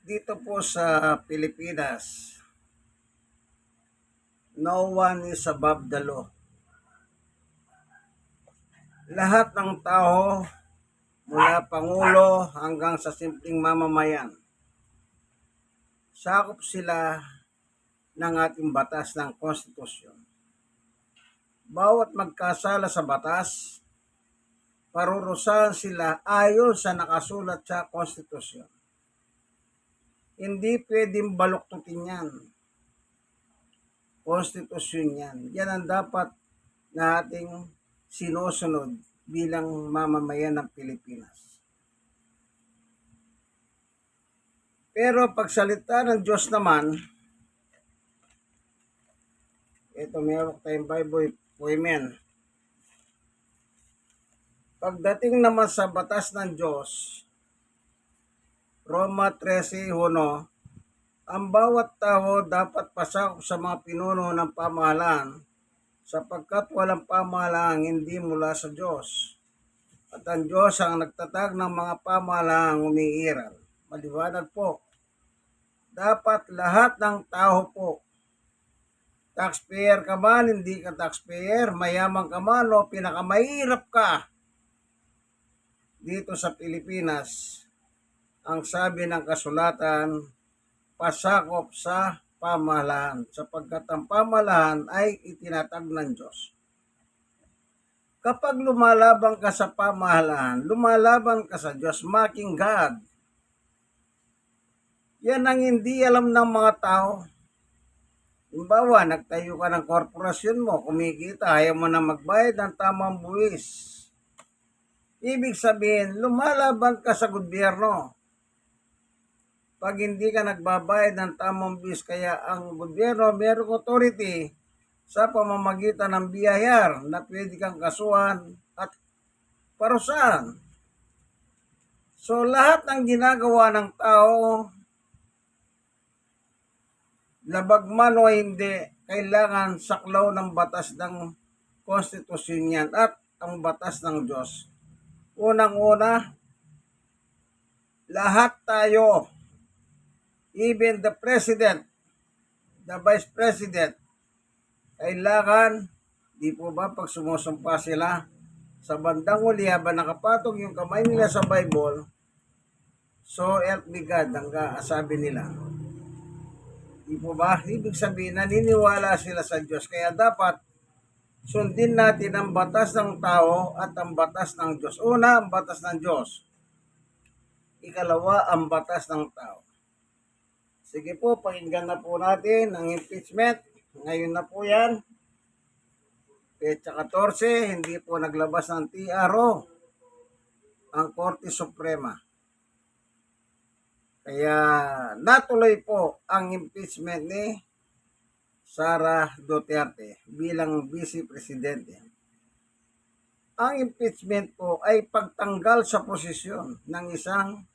Dito po sa Pilipinas, no one is above the law. Lahat ng tao, mula Pangulo hanggang sa simpleng mamamayan, sakop sila ng ating batas ng konstitusyon. Bawat magkasala sa batas, parurusahan sila ayon sa nakasulat sa konstitusyon. Hindi pwedeng baluktutin yan. Konstitusyon yan. Yan ang dapat na ating sinusunod bilang mamamayan ng Pilipinas. Pero pagsalita ng Diyos naman, ito meron tayong Bible poemen. Pagdating naman sa batas ng Diyos, Roma 13:1, ang bawat tao dapat pasakop sa mga pinuno ng pamahalaan sapagkat walang pamahalaan hindi mula sa Diyos. At ang Diyos ang nagtatag ng mga pamahalaang umiiral. Maliwanag po. Dapat lahat ng tao po, taxpayer ka man, hindi ka taxpayer, mayaman ka man o pinakamahirap ka dito sa Pilipinas, ang sabi ng kasulatan, pasakop sa pamahalaan sapagkat ang pamahalaan ay itinatag ng Diyos. Kapag lumalaban ka sa pamahalaan, lumalaban ka sa Diyos, mocking God. Yan ang hindi alam ng mga tao. Halimbawa, nagtayo ka ng korporasyon mo, kumikita, ayaw mo na magbayad ng tamang buwis. Ibig sabihin, lumalaban ka sa gobyerno. Pag hindi ka nagbabayad ng tamang buwis, kaya ang gobyerno mayroong authority sa pamamagitan ng BIR na pwede kang kasuhan at parusahan. So lahat ng ginagawa ng tao, labag man o hindi, kailangan saklaw ng batas ng konstitusyon yan at ang batas ng Diyos. Unang-una, lahat tayo, even the President, the Vice President, kailangan, di po ba pag sumusumpa sila, sa bandang huli habang nakapatong yung kamay nila sa Bible, so help me God, ang sabi nila. Di po ba? Ibig sabihin, naniniwala sila sa Diyos. Kaya dapat sundin natin ang batas ng tao at ang batas ng Diyos. Una, ang batas ng Diyos. Ikalawa, ang batas ng tao. Sige po, pakinggan na po natin ang impeachment. Ngayon na po yan. Petsa 14, hindi po naglabas ng TRO ang Korte Suprema. Kaya natuloy po ang impeachment ni Sara Duterte bilang Vice Presidente. Ang impeachment po ay pagtanggal sa posisyon ng isang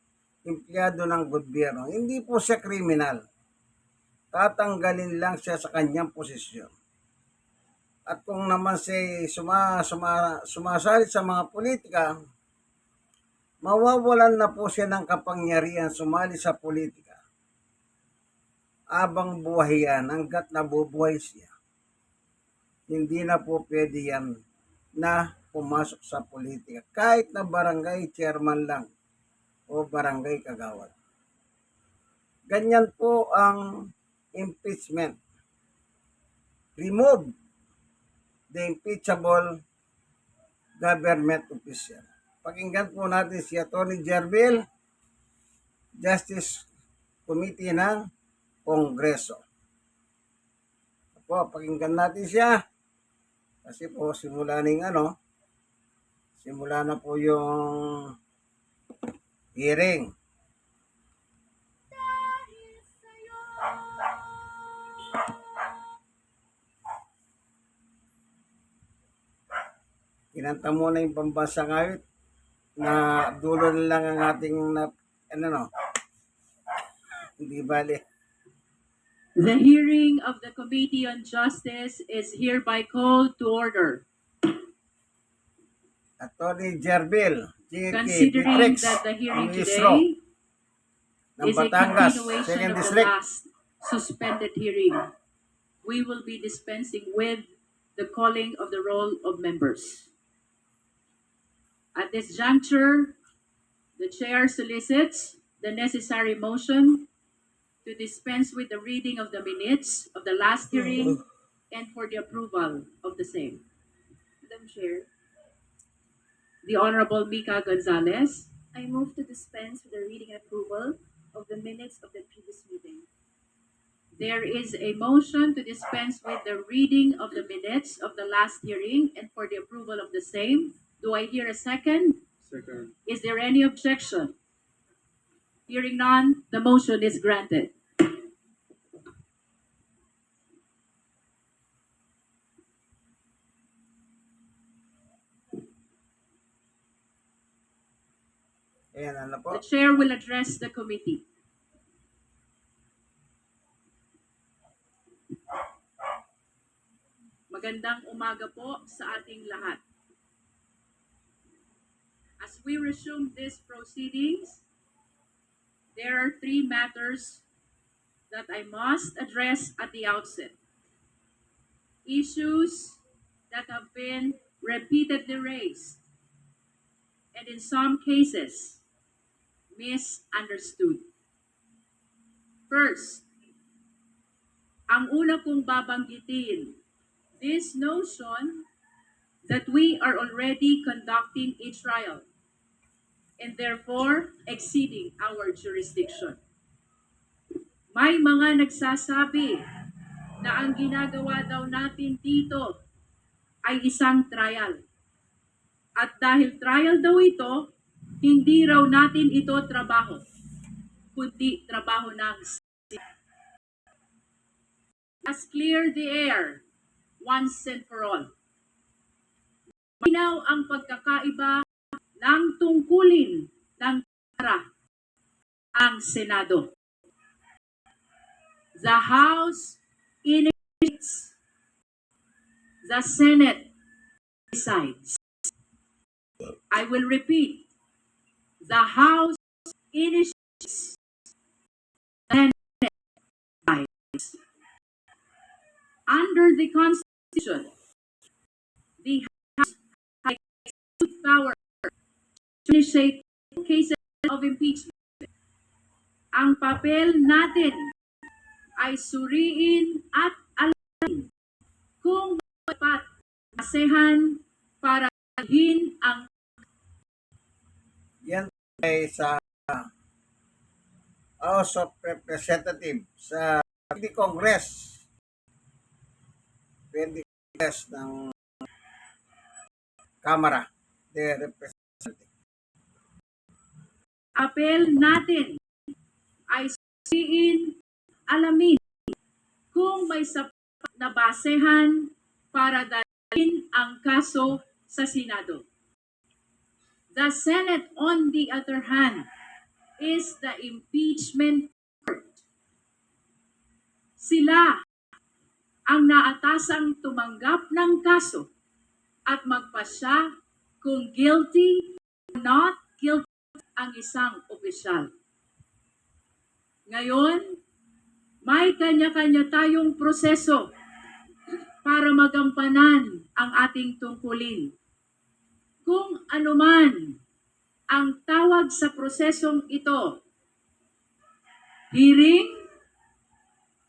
empleyado ng gobyerno. Hindi po siya kriminal. Tatanggalin lang siya sa kanyang posisyon. At kung naman siya sumasalit sa mga politika, mawawalan na po siya ng kapangyarihan sumali sa politika. Abang buhay yan, hanggat nabubuhay siya. Hindi na po pwede yan na pumasok sa politika. Kahit na barangay chairman lang o barangay kagawad. Ganyan po ang impeachment. Remove the impeachable government official. Pakinggan po natin si Atty. Jerbil, Justice Committee ng Kongreso. Po, pakinggan natin siya. Kasi po simula na po yung hearing. Kinanta muna yung pambansang awit na dulo na lang ang ating hindi bali. The hearing of the Committee on Justice is hereby called to order. Atty. Jerbil, Considering that the hearing today is a Batangas, continuation Second of the District. last suspended hearing. We will be dispensing with the calling of the roll of members. At this juncture, the chair solicits the necessary motion to dispense with the reading of the minutes of the last hearing and for the approval of the same. Madam Chair, The Honorable Mika Gonzalez. I move to dispense with the reading and approval of the minutes of the previous meeting. There is a motion to dispense with the reading of the minutes of the last hearing and for the approval of the same. Do I hear a second? Second. Is there any objection? Hearing none, the motion is granted. Ayan, ano po? The chair will address the committee. Magandang umaga po sa ating lahat. As we resume these proceedings, there are three matters that I must address at the outset. Issues that have been repeatedly raised and in some cases misunderstood. First, ang una kong babanggitin, this notion that we are already conducting a trial and therefore exceeding our jurisdiction. May mga nagsasabi na ang ginagawa daw natin dito ay isang trial. At dahil trial daw ito, hindi raw natin ito trabaho, kundi trabaho ng Let's clear the air once and for all. Malinaw ang pagkakaiba ng tungkulin ng para ang Senado. The House initiates, the Senate decides. I will repeat. The House initiates, the Senate decides. Under the Constitution, the House has power to initiate cases of impeachment. Ang papel natin ay suriin at alamin kung dapat basehan para dalhin ang Yan ay sa House of Representatives sa hindi Congress. Hindi Congress ng Kamara de Representatives. apel natin ay suriin, alamin kung may sapat na basehan para dalhin ang kaso sa Senado. The Senate, on the other hand, is the impeachment court. Sila ang naatasang tumanggap ng kaso at magpasya kung guilty or not guilty ang isang opisyal. Ngayon, may kanya-kanya tayong proseso para magampanan ang ating tungkulin. Kung anuman ang tawag sa prosesong ito, hearing,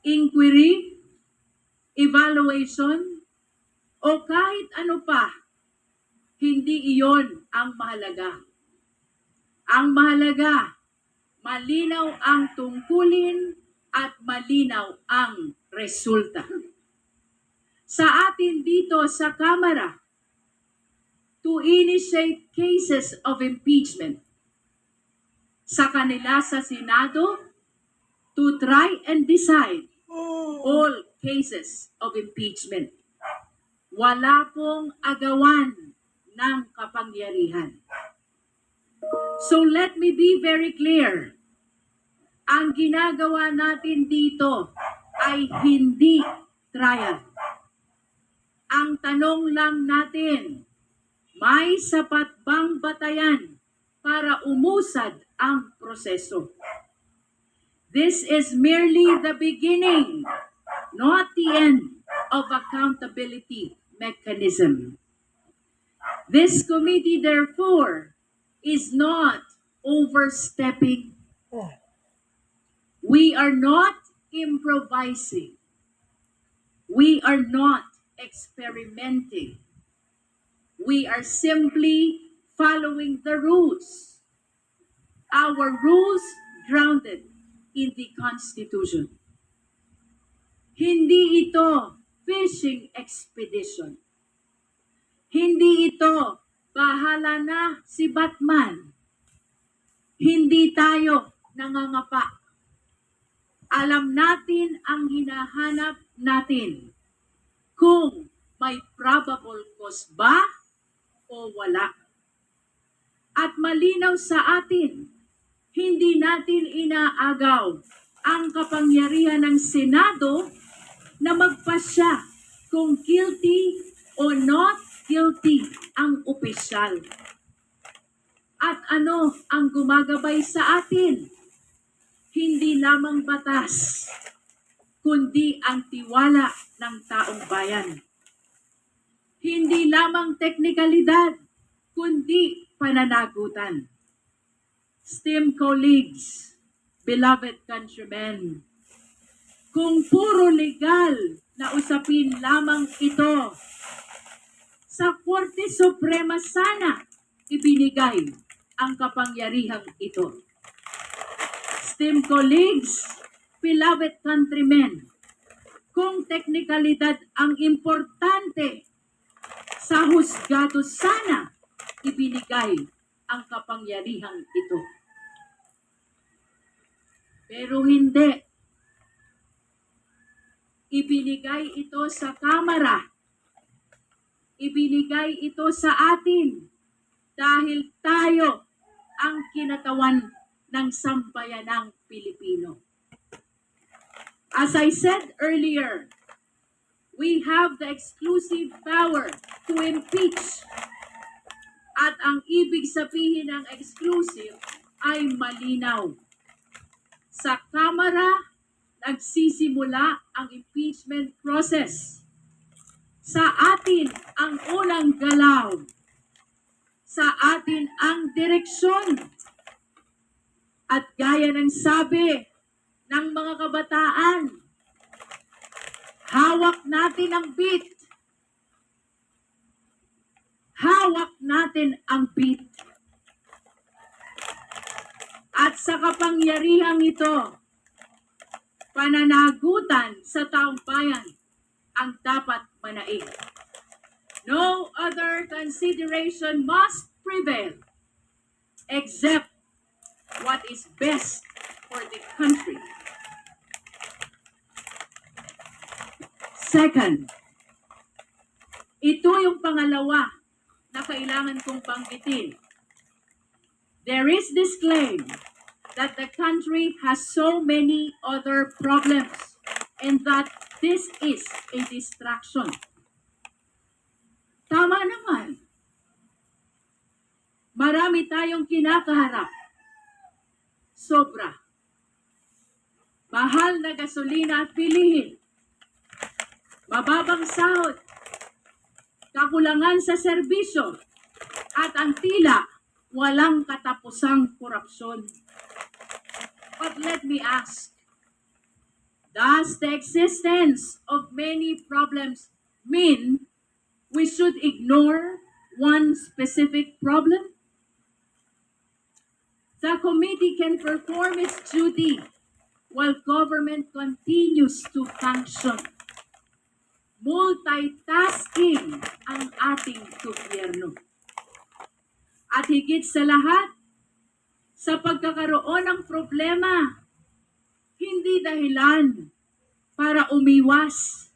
inquiry, evaluation, o kahit ano pa, hindi iyon ang mahalaga. Ang mahalaga, malinaw ang tungkulin at malinaw ang resulta. Sa atin dito sa Kamara, to initiate cases of impeachment. Sa kanila sa Senado, to try and decide all cases of impeachment. Wala pong agawan ng kapangyarihan. So let me be very clear. Ang ginagawa natin dito ay hindi trial. Ang tanong lang natin, may sapat bang batayan para umusad ang proseso? This is merely the beginning, not the end of accountability mechanism. This committee, therefore, is not overstepping. We are not improvising. We are not experimenting. We are simply following the rules. Our rules grounded in the Constitution. Hindi ito fishing expedition. Hindi ito bahala na si Batman. Hindi tayo nangangapa. Alam natin ang hinahanap natin. Kung may probable cause ba o wala. At malinaw sa atin, hindi natin inaagaw ang kapangyarihan ng Senado na magpasya kung guilty o not guilty ang opisyal. At ano ang gumagabay sa atin? Hindi lamang batas, kundi ang tiwala ng taong bayan. Hindi lamang teknikalidad, kundi pananagutan. Esteemed colleagues, beloved countrymen, kung puro legal na usapin lamang ito, sa Korte Suprema sana ibinigay ang kapangyarihang ito. Esteemed colleagues, beloved countrymen, kung teknikalidad ang importante, sa husgado sana ibinigay ang kapangyarihang ito. Pero hindi. Ibinigay ito sa Kamara. Ibinigay ito sa atin dahil tayo ang kinatawan ng sambayanang Pilipino. As I said earlier, we have the exclusive power to impeach. At ang ibig sabihin ng exclusive ay malinaw. Sa Kamara, nagsisimula ang impeachment process. Sa atin ang unang galaw. Sa atin ang direksyon. At gaya ng sabi ng mga kabataan, hawak natin ang beat. Hawak natin ang beat. At sa kapangyarihang ito, pananagutan sa taong bayan ang dapat manaig. No other consideration must prevail except what is best for the country. Second, ito yung pangalawa na kailangan kong banggitin. There is this claim that the country has so many other problems and that this is a distraction. Tama naman. Marami tayong kinakaharap. Sobra. Mahal na gasolina at bilihin. Mababang sahod. Kakulangan sa serbisyo. At ang tila walang katapusang korupsyon. But let me ask, does the existence of many problems mean we should ignore one specific problem? The committee can perform its duty while government continues to function. Multitasking ang ating gobyerno. At higit sa lahat, sa pagkakaroon ng problema, hindi dahilan para umiwas.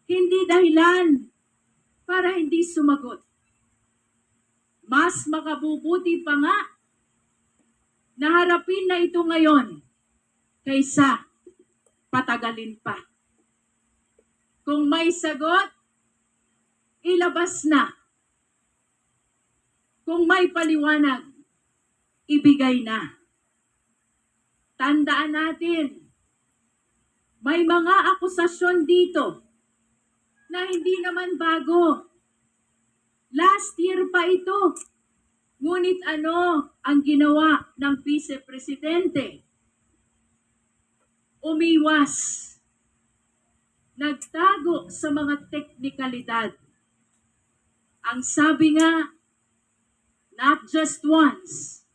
Hindi dahilan para hindi sumagot. Mas makabubuti pa nga na harapin na ito ngayon kaysa patagalin pa. Kung may sagot, ilabas na. Kung may paliwanag, ibigay na. Tandaan natin, may mga akusasyon dito na hindi naman bago. Last year pa ito. Ngunit ano ang ginawa ng Vice Presidente? Umiwas. Nagtago sa mga teknikalidad. Ang sabi nga, not just once,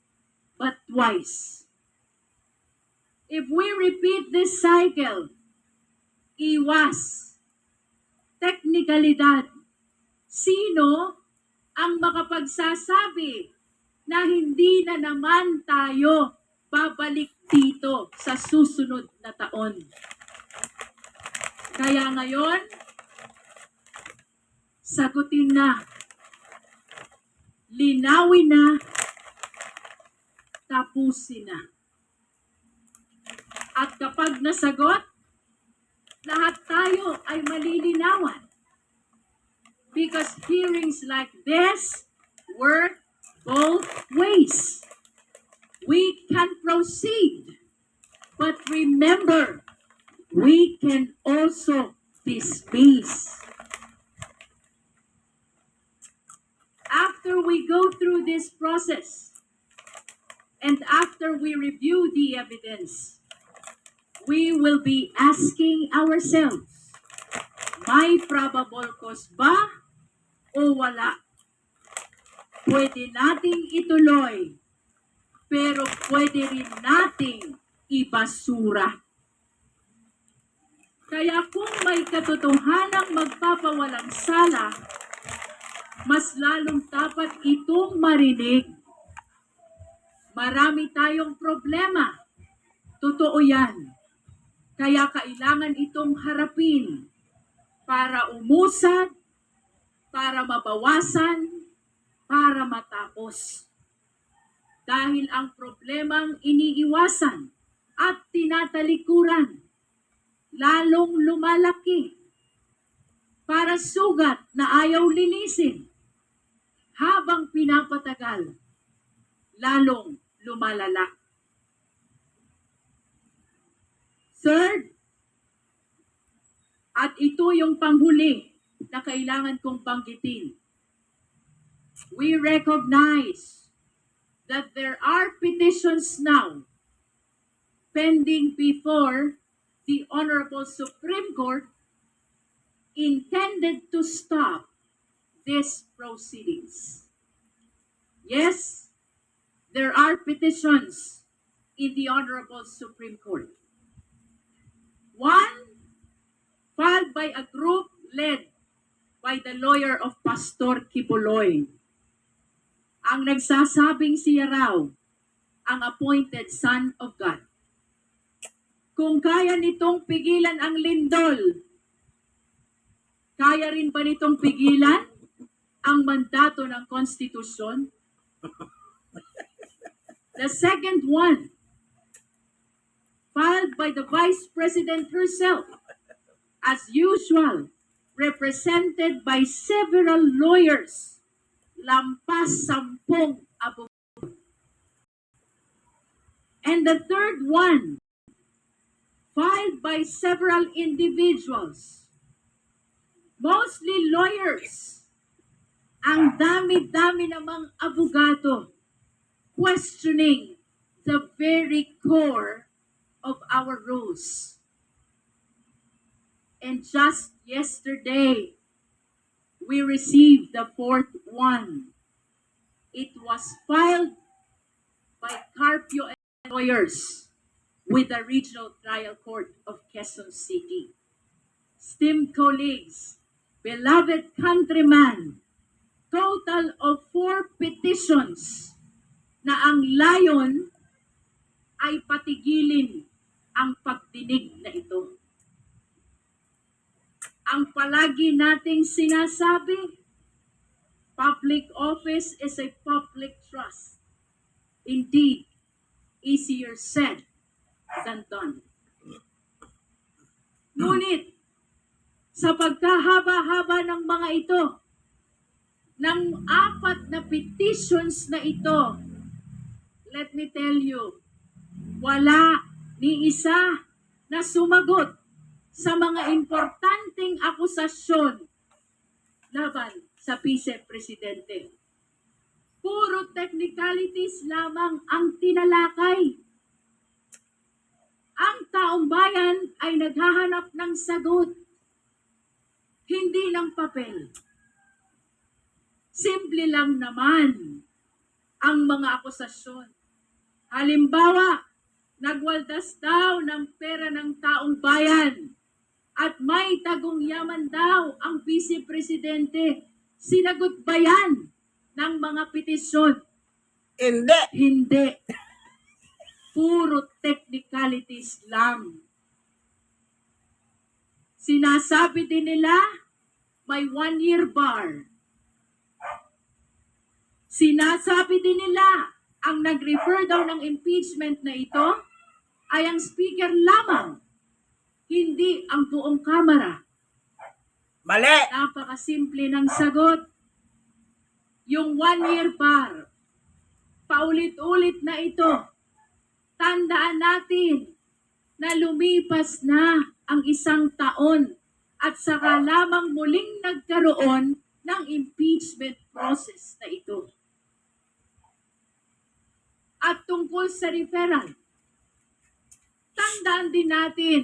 but twice. If we repeat this cycle, iwas, teknikalidad, sino ang makapagsasabi na hindi na naman tayo babalik dito sa susunod na taon? Kaya ngayon, sagutin na, linawin na, tapusin na. At kapag nasagot, lahat tayo ay malilinawan. Because hearings like this work both ways. We can proceed, but remember, we can also dismiss. After we go through this process, and after we review the evidence, we will be asking ourselves, may probable cause ba o wala? Pwede nating ituloy, pero pwede rin nating ibasura. Kaya kung may katotohanang magpapawalang sala, mas lalong dapat itong marinig. Marami tayong problema. Totoo yan. Kaya kailangan itong harapin para umusad, para mabawasan, para matapos. Dahil ang problemang iniiwasan at tinatalikuran, lalong lumalaki para sugat na ayaw linisin. Habang pinapatagal, lalong lumalala. Third, at ito yung panghuli na kailangan kong banggitin. We recognize that there are petitions now pending before the Honorable Supreme Court intended to stop these proceedings. Yes, there are petitions in the Honorable Supreme Court. One filed by a group led by the lawyer of Pastor Kibuloy. Ang nagsasabing siya raw ang appointed son of God. Kung kaya nitong pigilan ang lindol, kaya rin ba nitong pigilan ang mandato ng konstitusyon? The second one, filed by the Vice President herself, as usual, represented by several lawyers, lampas 10 abogado. And the third one, filed by several individuals, mostly lawyers. Ang dami-dami namang abogado questioning the very core of our rules. And just yesterday, we received the fourth one. It was filed by Carpio and lawyers with the Regional Trial Court of Quezon City. Esteemed colleagues, beloved countrymen, total of 4 petitions na ang layon ay patigilin ang pagdinig na ito. Ang palagi nating sinasabi, public office is a public trust. Indeed, easier said than done. Ngunit, sa pagkahaba-haba ng mga ito, ng 4 na petitions na ito, let me tell you, wala ni isa na sumagot sa mga importanteng akusasyon laban sa Vice Presidente. Puro technicalities lamang ang tinalakay. Ang taong bayan ay naghahanap ng sagot, hindi ng papel. Simple lang naman ang mga akusasyon. Halimbawa, nagwaldas daw ng pera ng taong bayan at may tagong yaman daw ang Vice Presidente. Sinagot ba yan ng mga petisyon? Hindi. Hindi. Puro technicalities lang. Sinasabi din nila may 1-year bar. Sinasabi din nila ang nag-refer daw ng impeachment na ito ay ang speaker lamang, hindi ang buong kamara. Mali. Napakasimple ng sagot. Yung 1-year bar, paulit-ulit na ito. Tandaan natin na lumipas na ang 1 taon at saka lamang muling nagkaroon ng impeachment process na ito. At tungkol sa referral, tandaan din natin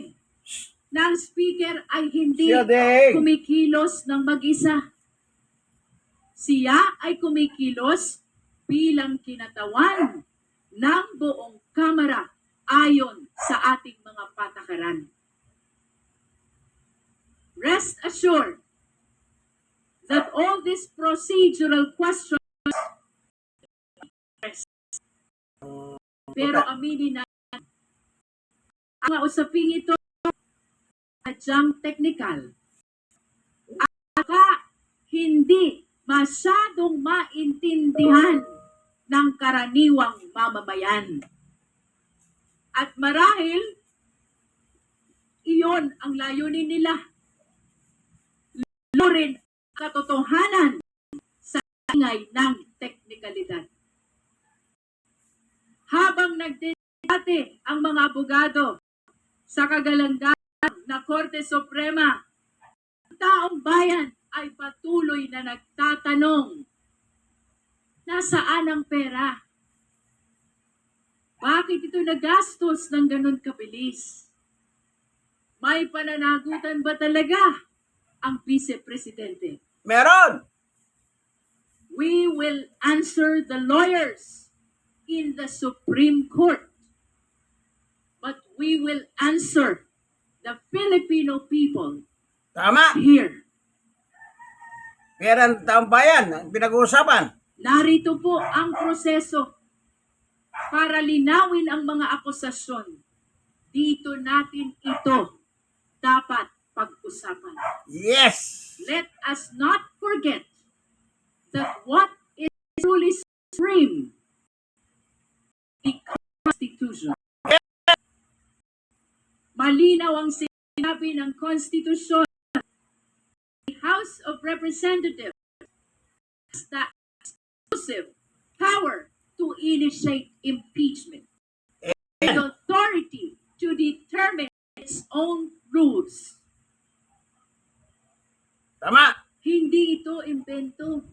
na ang speaker ay hindi Siyadeng. kumikilos ng mag-isa. Siya ay kumikilos bilang kinatawan ng buong kamara ayon sa ating mga patakaran. Rest assured that all these procedural questions, pero aminin na ang mga usaping ito sadyang technical. Aka hindi masyadong maintindihan ng karaniwang mamamayan. At marahil, iyon ang layunin nila. Lalo rin katotohanan sa ingay ng teknikalidad. Habang nagdedebate ang mga abogado sa kagalangan na Korte Suprema, ang taong bayan ay patuloy na nagtatanong, nasaan ang pera? Bakit ito nagastos ng ganun kabilis? May pananagutan ba talaga ang Vice Presidente? Meron. We will answer the lawyers in the Supreme Court. But we will answer the Filipino people Tama. here. Pera ng taong bayan ang pinag-uusapan. Narito po ang proseso para linawin ang mga akusasyon. Dito natin ito dapat pag-usapan. Yes. Let us not forget that what is truly supreme, the Constitution. Malinaw ang sinabi ng Constitution. The House of Representatives has the exclusive power to initiate impeachment. The authority to determine its own rules. Tama. Hindi ito imbento.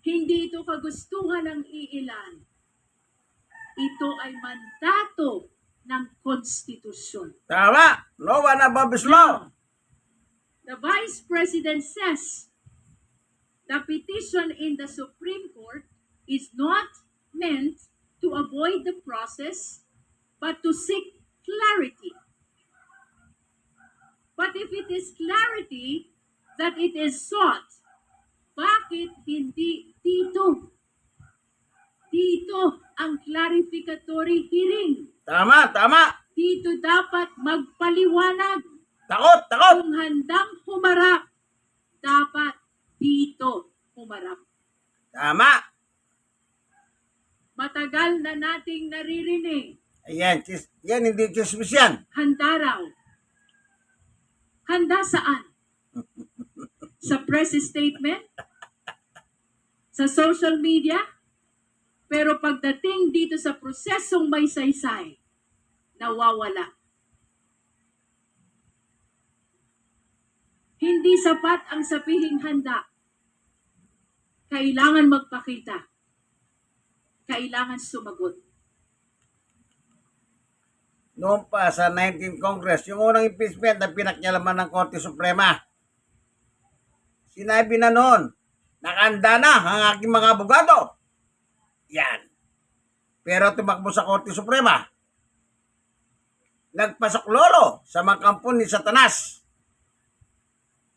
Hindi ito kagustuhan ng iilan. Ito ay mandato ng konstitusyon. Tama. No one above is law. The Vice President says the petition in the Supreme Court is not meant to avoid the process, but to seek clarity. But if it is clarity that it is sought, bakit hindi dito? Dito ang clarificatory hearing. Tama. Tama. Dito dapat magpaliwanag. Takot. Takot. Kung handang humarap, dapat dito humarap. Tama. Matagal na nating naririnig, Ayan. Yan hindi chismis yan. handa raw. Handa saan? Sa press statement? Sa social media? Pero pagdating dito sa prosesong may saysay, nawawala. Hindi sapat ang sabihing handa. Kailangan magpakita. Kailangan sumagot. Noon pa sa 19th Congress, yung unang impeachment na pinakyalaman ng Korte Suprema. Sinabi na noon, nakahanda na ang aking mga abogado. Yan. Pero tumakbo sa Korte Suprema. Nagpasok lolo sa mga kampo ni Satanas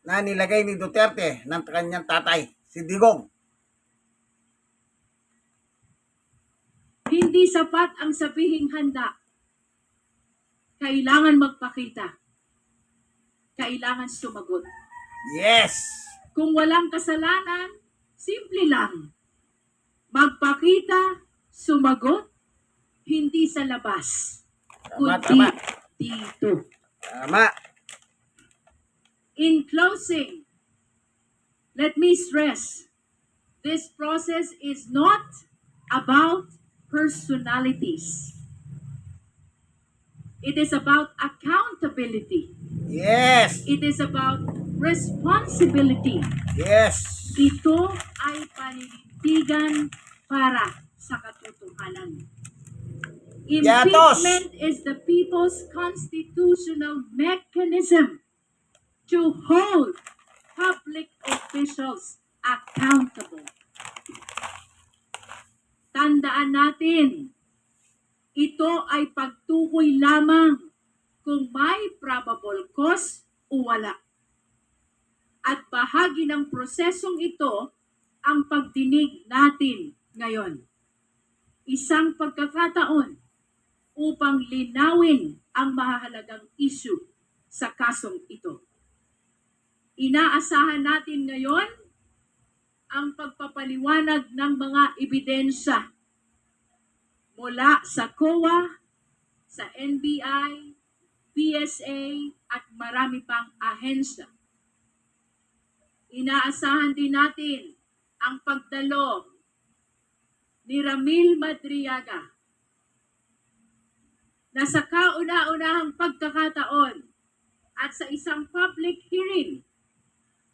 na nilagay ni Duterte ng kanyang tatay, si Digong. Hindi sapat ang sabihing handa. Kailangan magpakita. Kailangan sumagot. Yes! Kung walang kasalanan, simple lang. Magpakita, sumagot, hindi sa labas, Tama, kundi tama. dito. Tama. In closing, let me stress, this process is not about personalities. It is about accountability. Yes! It is about responsibility. Yes! Ito ay paninindigan para sa katotohanan. Yatos! Impeachment is the people's constitutional mechanism to hold public officials accountable. Tandaan natin, ito ay pagtukoy lamang kung may probable cause o wala. At bahagi ng prosesong ito ang pagdinig natin ngayon. Isang pagkakataon upang linawin ang mahalagang issue sa kasong ito. Inaasahan natin ngayon ang pagpapaliwanag ng mga ebidensya mula sa COA, sa NBI, PSA at marami pang ahensya. Inaasahan din natin ang pagdalo ni Ramil Madriaga na sa kauna-unahang pagkakataon at sa isang public hearing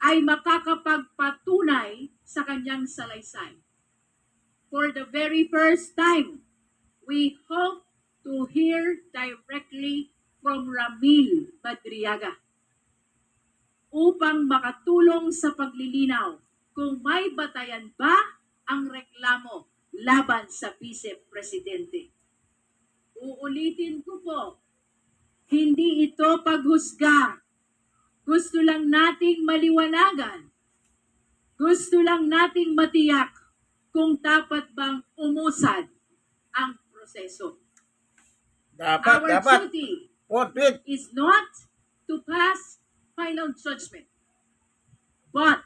ay makakapagpatunay sa kanyang salaysay. For the very first time, we hope to hear directly from Ramil Madriaga upang makatulong sa paglilinaw kung may batayan ba ang reklamo laban sa Vice Presidente. Uulitin ko po, hindi ito paghusga. Gusto lang nating maliwanagan. Gusto lang nating matiyak kung dapat bang umusad ang proseso. Dapat, Our dapat. duty Forthwith. is not to pass final judgment, but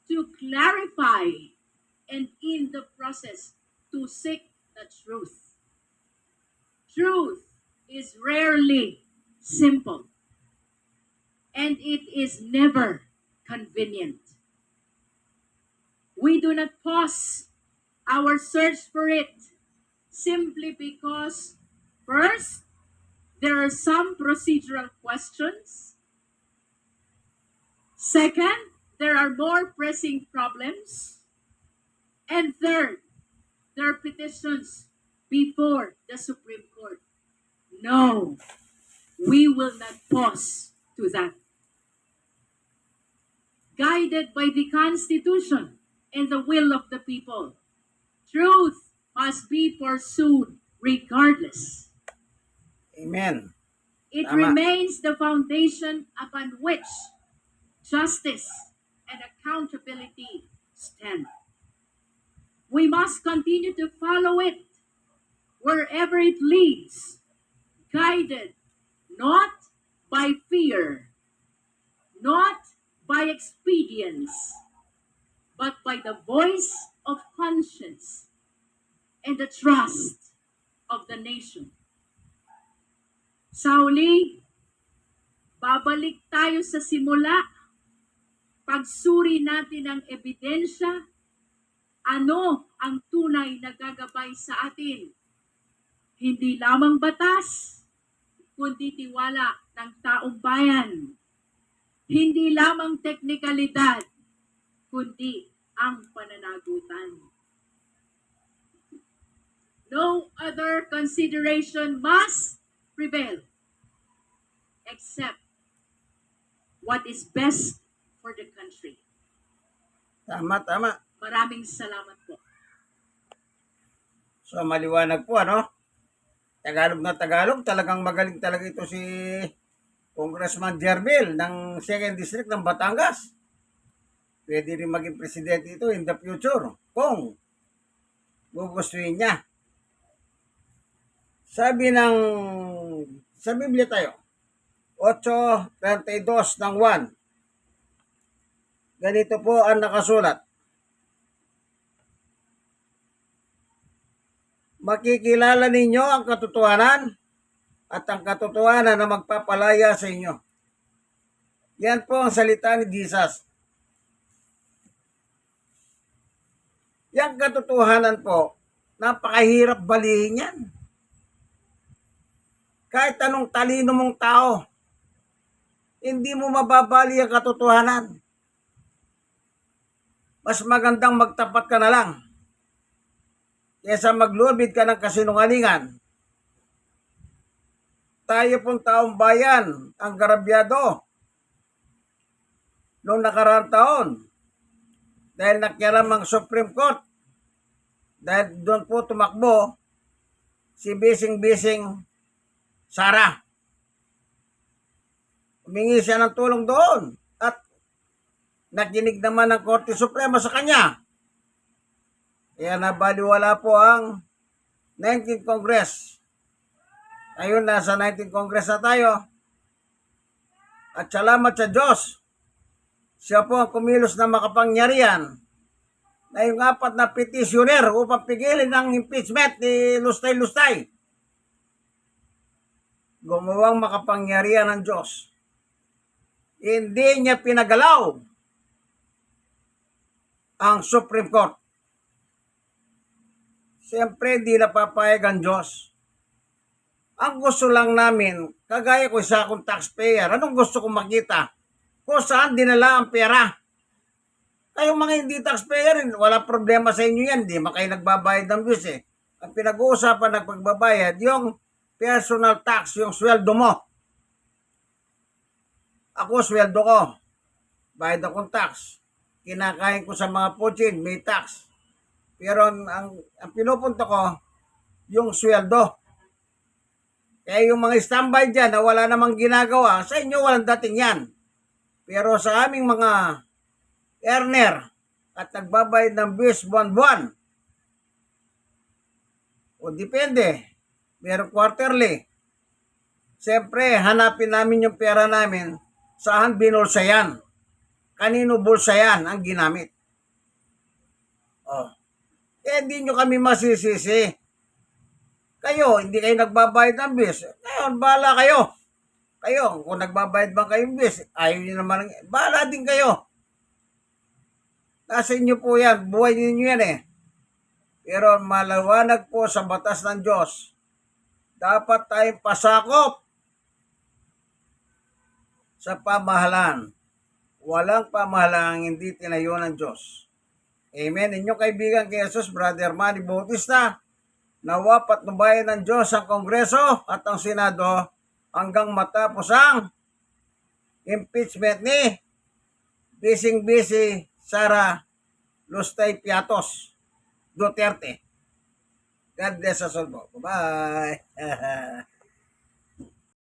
to clarify and in the process to seek the truth. Truth is rarely simple, and it is never convenient. We do not pause our search for it simply because, first, there are some procedural questions. Second, there are more pressing problems. And third, there are petitions before the Supreme Court. No, we will not pause to that. Guided by the Constitution and the will of the people, truth must be pursued regardless. Amen. It Tama. remains the foundation upon which justice and accountability stand. We must continue to follow it wherever it leads, guided not by fear, not by expedience, but by the voice of conscience and the trust of the nation. Sa huli, babalik tayo sa simula. Pagsuri natin ang ebidensya, ano ang tunay na gagabay sa atin. Hindi lamang batas, kundi tiwala ng taong bayan. Hindi lamang teknikalidad, kundi ang pananagutan. No other consideration must prevail except what is best for the country. Tama, tama. Maraming salamat po. So, maliwanag po, ano? Tagalog na Tagalog, talagang magaling talaga ito si Congressman Jerbil ng 2nd District ng Batangas. Pwede rin maging presidente ito in the future kung gugustuhin niya. Sabi sa Biblia tayo, 8:32 ng 1. Ganito po ang nakasulat. Makikilala ninyo ang katotohanan at ang katotohanan na magpapalaya sa inyo. Yan po ang salita ni Jesus. Yang katotohanan po, napakahirap balihin yan. Kahit anong talino mong tao, hindi mo mababali ang katotohanan. Mas magandang magtapat ka na lang kaysa maglubid ka ng kasinungalingan. Tayo pong taong bayan ang garabyado noong nakaraang taon dahil nakialam ang Supreme Court, dahil doon po tumakbo si Bising Sara. Humingi siya ng tulong doon at nakinig naman ng Korte Suprema sa kanya. Kaya nabaliwala po ang 19th Congress. Ngayon, nasa 19th Congress na tayo. At salamat sa Diyos. Siya po ang kumilos na makapangyarihan na yung 4 na petitioner upang pigilin ang impeachment ni Lustay-Lustay. Gumawang makapangyarihan ng Diyos. Hindi niya pinagalaw ang Supreme Court. Siyempre, hindi napapayag ang Diyos. Ang gusto lang namin, kagaya ko isa akong taxpayer, anong gusto kong makita? Kung saan dinala ang pera. Kayong mga hindi taxpayer, wala problema sa inyo yan. Di ba kayo nagbabayad ng buwis eh. Ang pinag-uusapan ng pagbabayad, yung personal tax, yung sweldo mo. Ako, sweldo ko. Bayad akong tax. Kinakain ko sa mga pochin, may tax. Pero ang pinupunto ko, yung sweldo. Kaya yung mga standby dyan na wala namang ginagawa, sa inyo walang dating yan. Pero sa aming mga earner at nagbabayad ng buwis buwan-buwan, o depende, meron quarterly. Siyempre, hanapin namin yung pera namin saan binulsa yan. Kanino bulsa yan ang ginamit. Hindi nyo kami masisisi. Kayo, hindi kayo nagbabayad ng buwis. Ngayon, bahala kayo. Kayo, kung nagbabayad ba kayo ng buwis, ayaw nyo naman, bahala din kayo. Nasa inyo po yan, buhay ninyo yan eh. Pero malawanag po sa batas ng Diyos, dapat tayong pasakop sa pamahalaan. Walang pamahalaan hindi tinayo ng Diyos. Amen. Inyong kaibigan kay Jesus, Brother Manny Bautista, nawa patnubayan ng Diyos ang Kongreso at ang Senado hanggang matapos ang impeachment ni Bising Sara Lustay Piatos Duterte. God bless us all po. Bye-bye.